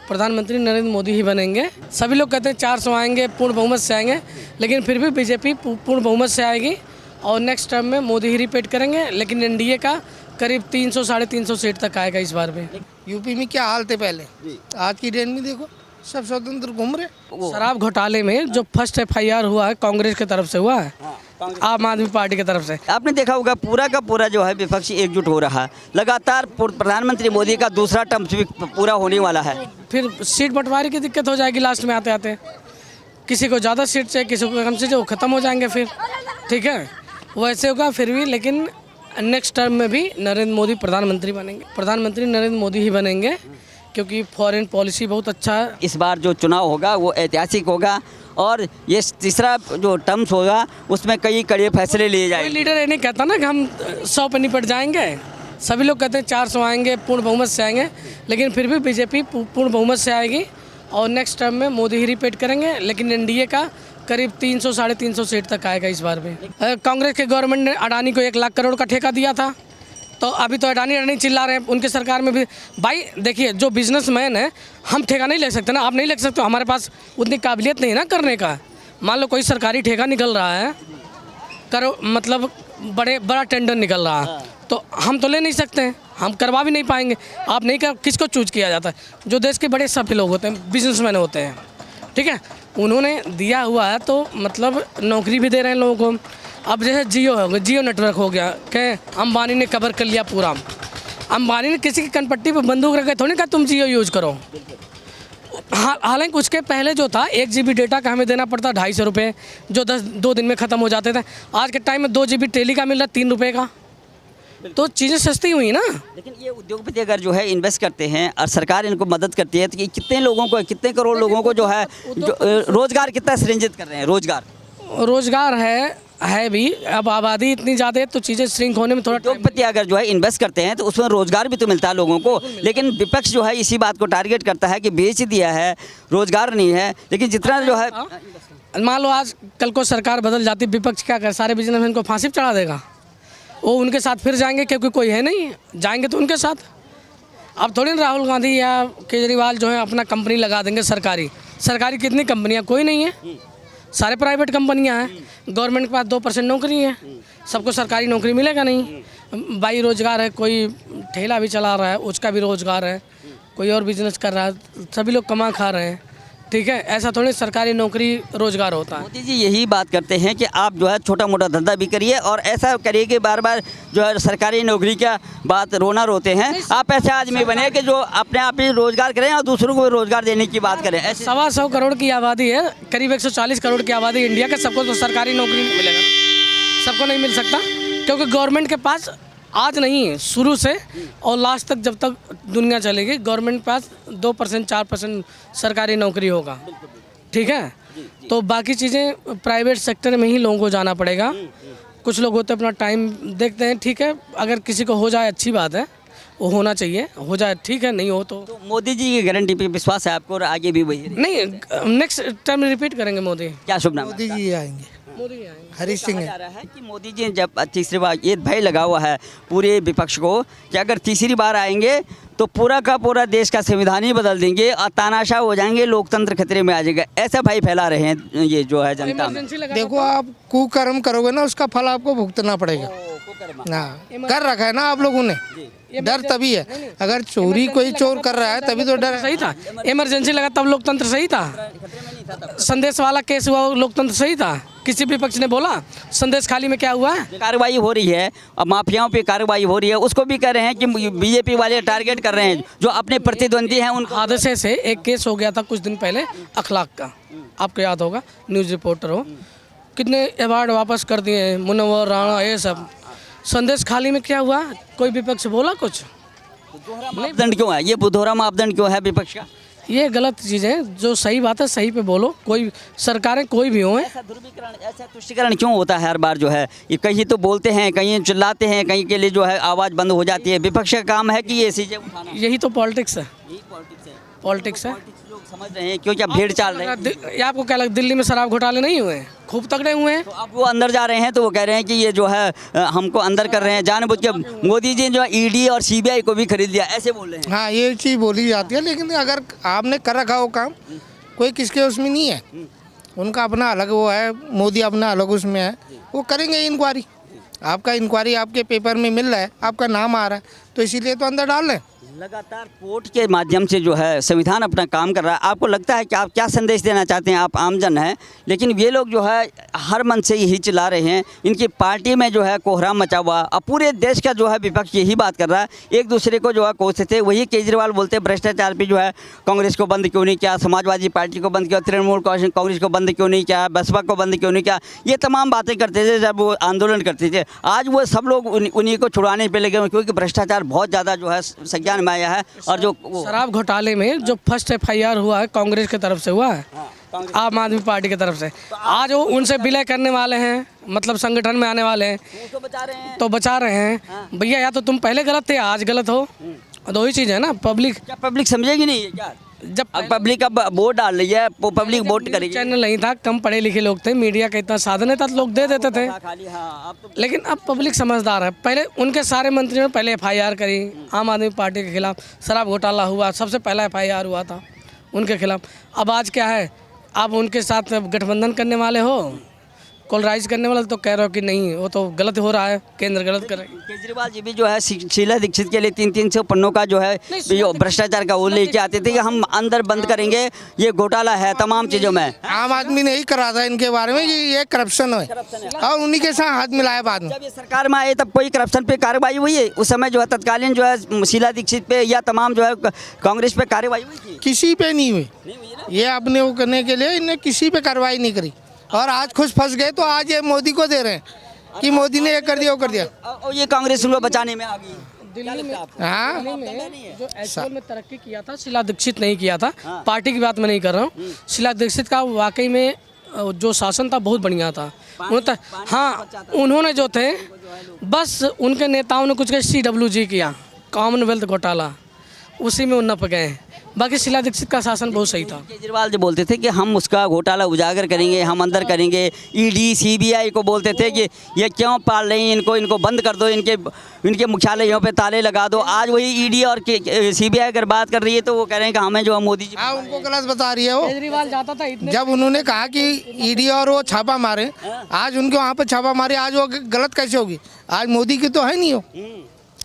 प्रधानमंत्री नरेंद्र मोदी ही बनेंगे। सभी लोग कहते हैं 400 आएंगे, पूर्ण बहुमत से आएंगे, लेकिन फिर भी बीजेपी पूर्ण बहुमत से आएगी और नेक्स्ट टर्म में मोदी ही रिपीट करेंगे। लेकिन एनडीए का करीब 300 साढ़े 300 सीट तक आएगा इस बार भी। यूपी में क्या हाल थे पहले, आज की डेट में देखो सब स्वतंत्र घूम रहे। शराब घोटाले में जो फर्स्ट FIR हुआ है कांग्रेस की तरफ से हुआ है, आम आदमी पार्टी की तरफ से। आपने देखा होगा पूरा का पूरा जो है विपक्ष एकजुट हो रहा है। लगातार प्रधानमंत्री मोदी का दूसरा टर्म भी पूरा होने वाला है। फिर सीट बंटवारे की दिक्कत हो जाएगी लास्ट में आते आते। किसी को ज़्यादा सीट चाहिए, किसी को कम सीट, वो ख़त्म हो जाएंगे फिर। ठीक है, वैसे होगा फिर भी, लेकिन नेक्स्ट टर्म में भी नरेंद्र मोदी प्रधानमंत्री बनेंगे। प्रधानमंत्री नरेंद्र मोदी ही बनेंगे क्योंकि फॉरेन पॉलिसी बहुत अच्छा है। इस बार जो चुनाव होगा वो ऐतिहासिक होगा और ये तीसरा जो टर्म्स होगा उसमें कई कड़े फैसले लिए कोई जाएंगे। लीडर ये नहीं कहता ना कि हम 100 पे निपट जाएंगे। सभी लोग कहते हैं 400 आएंगे, पूर्ण बहुमत से आएंगे, लेकिन फिर भी बीजेपी पूर्ण बहुमत से आएगी और नेक्स्ट टर्म में मोदी ही रिपीट करेंगे। लेकिन एनडीए का करीब 300 साढ़े 300 सीट तक आएगा इस बार भी। कांग्रेस के गवर्नमेंट ने अडानी को 1 लाख करोड़ का ठेका दिया था, तो अभी तो अडानी चिल्ला रहे हैं। उनके सरकार में भी भाई देखिए, जो बिजनेसमैन है हम ठेका नहीं ले सकते ना, आप नहीं ले सकते, हमारे पास उतनी काबिलियत नहीं ना करने का। मान लो कोई सरकारी ठेका निकल रहा है, करो मतलब बड़ा टेंडर निकल रहा है, तो हम तो ले नहीं सकते हैं, हम करवा भी नहीं पाएंगे। आप नहीं कर, किसको चूज किया जाता है? जो देश के बड़े सभी लोग होते हैं, बिजनेसमैन होते हैं, ठीक है, उन्होंने दिया हुआ है, तो मतलब नौकरी भी दे रहे हैं लोगों को। अब जैसे जियो हो गया, जियो नेटवर्क हो गया, कहें अंबानी ने कवर कर लिया पूरा। अंबानी ने किसी की कनपट्टी पर बंदूक रख के थोड़ी कहा तुम जियो यूज करो। हालांकि उसके पहले जो था 1 GB डेटा का हमें देना पड़ता 250 रुपये, जो 2 दिन में ख़त्म हो जाते थे। आज के टाइम में 2 GB टेली का मिल रहा 3 रुपये का, तो चीज़ें सस्ती हुई ना। लेकिन ये उद्योगपति अगर जो है इन्वेस्ट करते हैं और सरकार इनको मदद करती है, तो ये कितने लोगों को, कितने करोड़ लोगों को जो है जो रोजगार कितना सृजित कर रहे हैं? रोजगार है भी। अब आबादी इतनी ज़्यादा है तो चीज़ें श्रिंक होने में थोड़ा उद्योगपति अगर जो है इन्वेस्ट करते हैं तो उसमें रोजगार भी तो मिलता है लोगों को। लेकिन विपक्ष जो है इसी बात को टारगेट करता है कि बेच दिया है, रोजगार नहीं है। लेकिन जितना जो है, मान लो आज कल को सरकार बदल जाती, विपक्ष क्या करे? सारे बिजनेसमैन को फांसी पे चढ़ा देगा। वो उनके साथ फिर जाएंगे क्योंकि कोई है नहीं, जाएंगे तो उनके साथ। अब थोड़ी राहुल गांधी या केजरीवाल जो है अपना कंपनी लगा देंगे सरकारी कितनी कंपनियां? कोई नहीं है, सारे प्राइवेट कंपनियां हैं। गवर्नमेंट के पास 2% नौकरी है, सबको सरकारी नौकरी मिलेगा नहीं। भाई रोजगार है, कोई ठेला भी चला रहा है उसका भी रोजगार है, कोई और बिजनेस कर रहा है, सभी लोग कमा खा रहे हैं। ठीक है, ऐसा थोड़ी सरकारी नौकरी रोजगार होता है। मोदी जी यही बात करते हैं कि आप जो है छोटा मोटा धंधा भी करिए और ऐसा करिए कि बार बार जो है सरकारी नौकरी का बात रोना रोते हैं। आप ऐसे आदमी बने कि जो अपने आप ही रोजगार करें और दूसरों को रोजगार देने की बात करें। ऐसे 125 करोड़ की आबादी है, करीब 140 करोड़ की आबादी इंडिया का, सबको तो सरकारी नौकरी मिलेगा, सबको नहीं मिल सकता। क्योंकि गवर्नमेंट के पास आज नहीं, शुरू से और लास्ट तक जब तक दुनिया चलेगी, गवर्नमेंट के पास 2% 4% सरकारी नौकरी होगा। ठीक है, तो बाकी चीज़ें प्राइवेट सेक्टर में ही लोगों को जाना पड़ेगा। कुछ लोग होते अपना टाइम देखते हैं, ठीक है, अगर किसी को हो जाए अच्छी बात है, वो होना चाहिए, हो जाए ठीक है, नहीं हो तो मोदी जी की गारंटी पे विश्वास है आपको और आगे भी वही नहीं? नेक्स्ट टर्म रिपीट करेंगे मोदी। क्या शुभ नाम? मोदी जी आएंगे, हरीश सिंह जा रहा है कि मोदी जी जब तीसरी बार, ये भय लगा हुआ है पूरे विपक्ष को कि अगर तीसरी बार आएंगे तो पूरा का पूरा देश का संविधान ही बदल देंगे और तानाशाह हो जाएंगे, लोकतंत्र खतरे में आ जाएगा। ऐसा भय फैला रहे हैं ये जो है जनता में। देखो, आप कुकर्म करोगे ना, उसका फल आपको भुगतना पड़ेगा ना। कर रखा है ना आप लोगों ने, डर तभी है। अगर चोरी कोई चोर कर रहा है तभी तो डर। सही था, इमरजेंसी लगा तब लोकतंत्र सही था। संदेश वाला केस हुआ, लोकतंत्र सही था। किसी भी पक्ष ने बोला संदेश खाली में क्या हुआ है? कार्रवाई हो रही है और माफियाओं पे कार्रवाई हो रही है, उसको भी कह रहे हैं कि बीजेपी वाले टारगेट कर रहे हैं जो अपने प्रतिद्वंदी हैं उन हादसे से। एक केस हो गया था कुछ दिन पहले अखलाक का, आपको याद होगा, न्यूज़ रिपोर्टर हो, कितने अवार्ड वापस कर दिए, मुनव्वर राणा, ये सब। संदेश खाली में क्या हुआ? कोई विपक्ष बोला कुछ? मापदंड क्यों है ये? दोहरा मापदंड क्यों है विपक्ष का? ये गलत चीज़ है। जो सही बात है सही पे बोलो। कोई सरकारें कोई भी हो, ऐसा ध्रुवीकरण, ऐसा तुष्टिकरण क्यों होता है हर बार? जो है ये कहीं तो बोलते हैं, कहीं चिल्लाते हैं, कहीं के लिए जो है आवाज़ बंद हो जाती है। विपक्ष का काम है कि ये चीज़ें उठाना। यही तो पॉलिटिक्स है, पॉलिटिक्स है। समझ रहे हैं क्योंकि अब भीड़ चाल रहे हैं। ये आपको क्या लगता, दिल्ली में शराब घोटाले नहीं हुए हैं? खूब तगड़े हुए हैं। तो अब वो अंदर जा रहे हैं तो वो कह रहे हैं कि ये जो है हमको अंदर कर रहे हैं जानबूझ के। मोदी जी ने जो ईडी और सीबीआई को भी खरीद लिया, ऐसे बोल रहे हैं। हाँ, ये चीज़ बोली जाती है, लेकिन अगर आपने कर रखा हो काम, कोई किसके उसमें नहीं है, उनका अपना अलग वो है, मोदी अपना अलग उसमें है, वो करेंगे इंक्वायरी। आपका इंक्वायरी आपके पेपर में मिल रहा है, आपका नाम आ रहा है, तो इसीलिए तो अंदर डाल रहे हैं। लगातार कोर्ट के माध्यम से जो है संविधान अपना काम कर रहा है। आपको लगता है कि आप क्या संदेश देना चाहते हैं? आप आमजन हैं, लेकिन ये लोग जो है हर मन से यही चिल्ला रहे हैं। इनकी पार्टी में जो है कोहराम मचा हुआ, अब पूरे देश का जो है विपक्ष यही बात कर रहा है, एक दूसरे को जो है कोसते थे। वही केजरीवाल बोलते हैं भ्रष्टाचार पे जो है कांग्रेस को बंद क्यों नहीं किया, समाजवादी पार्टी को बंद किया, तृणमूल कांग्रेस को बंद क्यों नहीं किया, बसपा को बंद क्यों नहीं किया। ये तमाम बातें करते थे जब वो आंदोलन करते थे। आज वो सब लोग उन्हीं को छुड़ाने पर लगे हुए, क्योंकि भ्रष्टाचार बहुत ज़्यादा जो है संज्ञान में आया है। और जो शराब घोटाले में जो फर्स्ट FIR हुआ है कांग्रेस की तरफ से हुआ है, आम आदमी पार्टी की तरफ से। आज वो उनसे विलय करने वाले हैं, मतलब संगठन में आने वाले हैं, तो बचा रहे हैं। भैया या तो तुम पहले गलत थे, आज गलत हो, दो ही चीज़ है ना। पब्लिक समझेगी नहीं क्या? जब पब्लिक अब वोट डाल रही है, वो पब्लिक वोट करेगी। चैनल नहीं था, कम पढ़े लिखे लोग थे, मीडिया का इतना साधन नहीं था, लोग दे देते थे। लेकिन अब पब्लिक समझदार है। पहले उनके सारे मंत्रियों ने पहले FIR करी आम आदमी पार्टी के खिलाफ। शराब घोटाला हुआ, सबसे पहला FIR हुआ था उनके खिलाफ। अब आज क्या है, आप उनके साथ गठबंधन करने वाले हो, कोलराइज करने वाले, तो कह रहे हो कि नहीं वो तो गलत हो रहा है, केंद्र गलत कर रही है। केजरीवाल जी भी जो है शीला दीक्षित के लिए 300 पन्नों का जो है भ्रष्टाचार का वो लेके आते थे कि हम अंदर बंद करेंगे, ये घोटाला है तमाम चीज़ों में। आम आदमी ने ही करा था इनके बारे में कि ये करप्शन है, और उन्हीं के साथ हाथ मिलाया बाद में। जब ये सरकार में आए तब कोई करप्शन पे कार्रवाई हुई है? उस समय जो है तत्कालीन जो है शीला दीक्षित पे या तमाम जो है कांग्रेस पे कार्रवाई हुई थी? किसी पे नहीं हुई। ये अपने वो करने के लिए इन्हें किसी पे कार्रवाई नहीं करी, और आज खुश फंस गए तो आज ये मोदी को दे रहे हैं कि मोदी ने ये कर दिया, वो कर दिया। और ये कांग्रेस उनको बचाने में आ गई। दिल्ली में हाँ, जो एसओल में तरक्की किया था शीला दीक्षित नहीं किया था। पार्टी की बात मैं नहीं कर रहा हूँ। शीला दीक्षित का वाकई में जो शासन था बहुत बढ़िया था। हाँ, उन्होंने जो थे बस उनके नेताओं ने कुछ CWG किया, कॉमनवेल्थ घोटाला, उसी में उन्नप गए। बाकी शीला दीक्षित का शासन बहुत सही था। केजरीवाल जो बोलते थे कि हम उसका घोटाला उजागर करेंगे, हम अंदर करेंगे। ईडी सीबीआई को बोलते थे कि ये क्यों पाल रही हैं, इनको बंद कर दो, इनके मुख्यालयों पे ताले लगा दो। आज वही ईडी और सीबीआई अगर बात कर रही है तो वो कह रहे हैं कि हमें जो है मोदी जी। हाँ, उनको गलत बता रही है वो। केजरीवाल जाता था इतने, जब उन्होंने कहा कि ईडी और वो छापा मारे, आज उनके वहाँ पर छापा मारे, आज वो गलत कैसे होगी? आज मोदी की तो है नहीं हो।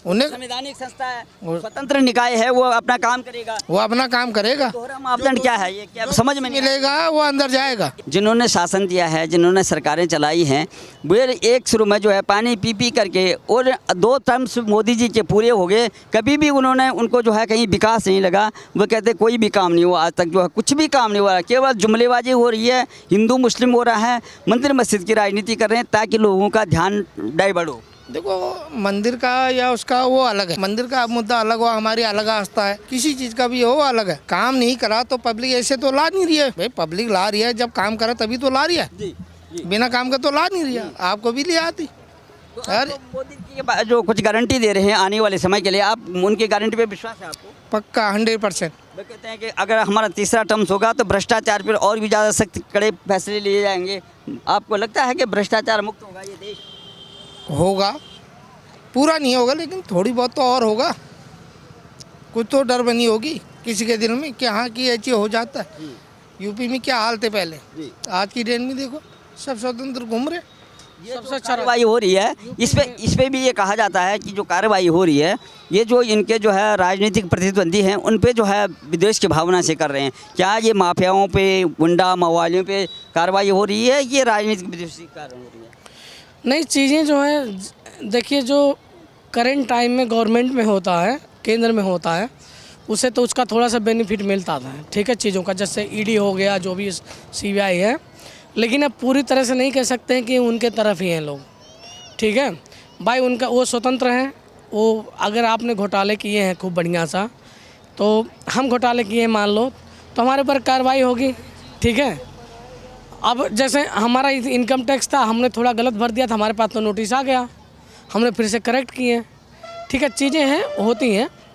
उन्हें संवैधानिक संस्था है, स्वतंत्र निकाय है, वो अपना काम करेगा, वो अपना काम करेगा। दोहरा मापदंड क्या है ये क्या समझ में नहीं मिलेगा, वो अंदर जाएगा। जिन्होंने शासन दिया है, जिन्होंने सरकारें चलाई हैं, वो एक शुरू में जो है पानी पी करके, और 2 टर्म्स मोदी जी के पूरे हो गए, कभी भी उनको जो है कहीं विकास नहीं लगा। वो कहते कोई भी काम नहीं हुआ, आज तक जो है कुछ भी काम नहीं हुआ, केवल जुमलेबाजी हो रही है, हिंदू मुस्लिम हो रहा है, मंदिर मस्जिद की राजनीति कर रहे हैं ताकि लोगों का ध्यान डाइवर्ट हो। देखो, मंदिर का या उसका वो अलग है, मंदिर का मुद्दा अलग हो, हमारी अलग आस्था है, किसी चीज का भी हो अलग है। काम नहीं करा तो पब्लिक ऐसे तो ला नहीं रही है भाई, पब्लिक ला रही है, जब काम करा तभी तो ला रही है, बिना काम का तो ला नहीं रही है। आपको भी ले आती। अरे मोदी जी जो कुछ गारंटी दे रहे हैं आने वाले समय के लिए, आप उनकी गारंटी पे विश्वास है आपको? पक्का 100%। वो कहते हैं कि अगर हमारा तीसरा टर्म्स होगा तो भ्रष्टाचार पर और भी ज़्यादा सख्त कड़े फैसले लिए जाएंगे। आपको लगता है कि भ्रष्टाचार मुक्त होगा ये देश? होगा, पूरा नहीं होगा, लेकिन थोड़ी बहुत तो और होगा। कुछ तो डर बनी होगी किसी के दिल में कि हाँ कि ये चीज़ हो जाता है। यूपी में क्या हाल थे पहले, आज की डेट में देखो सब स्वतंत्र घूम रहे। ये सबसे कार्रवाई हो रही है, इस पे भी ये कहा जाता है कि जो कार्रवाई हो रही है, ये जो इनके जो है राजनीतिक प्रतिद्वंदी हैं उन पे जो है विद्वेष की भावना से कर रहे हैं। क्या ये माफियाओं पे, गुंडा मवालियों पे कार्रवाई हो रही है, ये राजनीतिक विद्वेष के कारण हो रही है? नई चीज़ें जो है, देखिए जो करंट टाइम में गवर्नमेंट में होता है, केंद्र में होता है, उसे तो उसका थोड़ा सा बेनिफिट मिलता था, ठीक है, चीज़ों का, जैसे ईडी हो गया, जो भी सीबीआई है। लेकिन अब पूरी तरह से नहीं कह सकते हैं कि उनके तरफ ही हैं लोग, ठीक है भाई, उनका वो स्वतंत्र हैं। वो अगर आपने घोटाले किए हैं खूब बढ़िया सा, तो हम घोटाले किए हैं मान लो, तो हमारे ऊपर कार्रवाई होगी, ठीक है। अब जैसे हमारा इनकम टैक्स था, हमने थोड़ा गलत भर दिया था, हमारे पास तो नोटिस आ गया, हमने फिर से करेक्ट किए, ठीक है, चीज़ें हैं होती हैं।